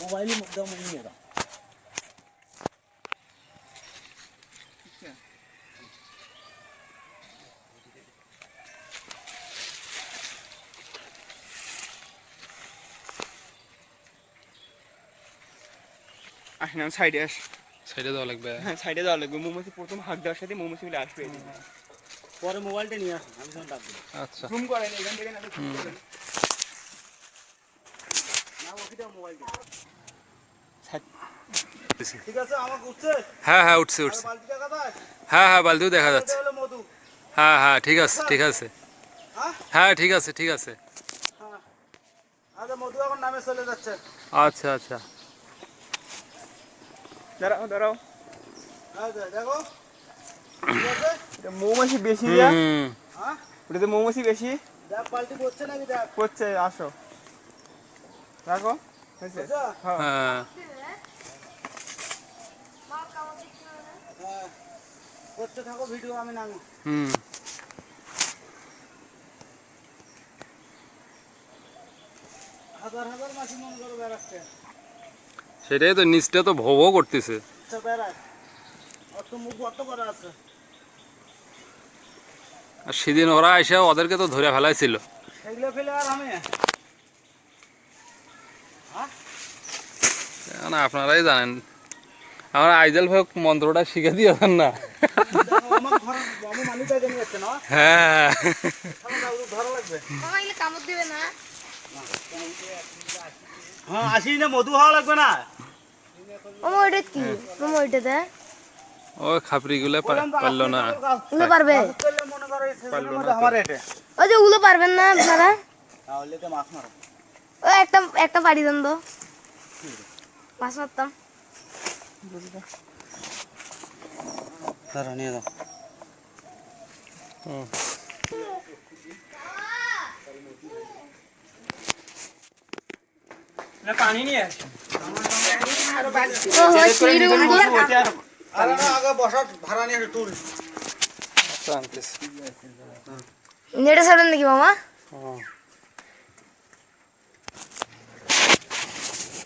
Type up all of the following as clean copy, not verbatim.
Mobile ही मुद्दा नहीं मेरा। আসেন সাইডে আস, সাইডে দেওয়া লাগবে। হ্যাঁ সাইডে যাওয়া লাগবে। মৌমাছি প্রথম হাঁক দেওয়ার সাথে মৌমাছি গুলো আসবে। পরে মোবাইলটা নিয়ে আসুন, আমি তখন ডাকবো। আচ্ছা জুম করেন এখান থেকে, না জুম করেন না ওকিটা মোবাইলটা ঠিক ঠিক আছে। আমাকে উঠছে, হ্যাঁ হ্যাঁ উঠছে আর উঠছে। বালতিটা কোথায়? হ্যাঁ হ্যাঁ বালতিও দেখা এটা যাচ্ছে। হলো মধু। হ্যাঁ হ্যাঁ ঠিক আছে ঠিক আছে। হ্যাঁ হ্যাঁ ঠিক আছে ঠিক আছে। হ্যাঁ, আচ্ছা মধু এখন নামে চলে যাচ্ছে। আচ্ছা আচ্ছা। দাঁড়াও দাঁড়াও, আচ্ছা দেখো, ঠিক আছে। এটা মৌমাছি বেশি যা, হুম হ্যাঁ ওটাতে মৌমাছি বেশি দেখ বালতি পড়ছে নাকি দেখ। করছে। আসো রাখো, হয়েছে। আচ্ছা হ্যাঁ হ্যাঁ হ্যাঁ, করতে থাকো ভিডিও, আমি নামি। হুম হাজার হাজার মাছি মনে করো বেড়াচ্ছে। সেটাই তো, নিচটা তো ভো ভো করতেছে। আচ্ছা বেড়ায়, অত মুখ অত করা আছে। আর সেদিন ওরা এসে ওদেরকে তো ধরে ফেলাইছিল। সেগুলো ফেলে আর আমি এখন আপনারাই জানেন, আমার আইজাল ভাই মন্ত্রটা শিখে দিয়েছেন না। আমার ঘর আমি মানি জায়গা নিয়ে যাচ্ছে না, হ্যাঁ ধরা লাগবে। মামা এগুলো কামড় দিবে না? হ্যাঁ আসি না, মধু হওয়া লাগবে না। মামা ওইটা কি? মামা ওইটা দে। ওই খাপড়িগুলো পারলো না। উলো পারবে? মনে করো এই সেজনের মধ্যে আমার এটা ওই যে উলো পারবেন না আপনারা? তাহলে তো মাছ মারো। ওই একটা পাড়ি দেন তো, মাছ মারতাম। ধরো নিয়ে যাও। না পানি নিয়ে আসি। ও হয় সেইরকম তো। আরে না, আগে বসার ভাড়া নিয়ে টুল। নেটে ছাড়েন নাকি মামা?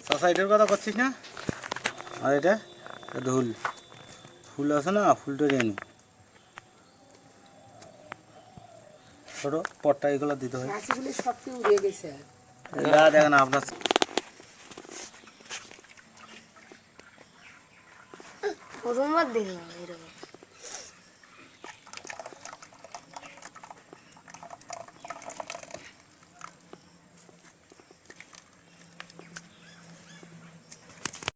চাষা এটার কথা করছিস না? আর এটা ধুল ফুল আছে না, ফুলটা নিয়ে নি। ছোট পটটা এগুলো দিতে হয়। মাছগুলো সব কি উড়ে গেছে। দেখেন আপনার প্রথমবার দেখলাম এরকম।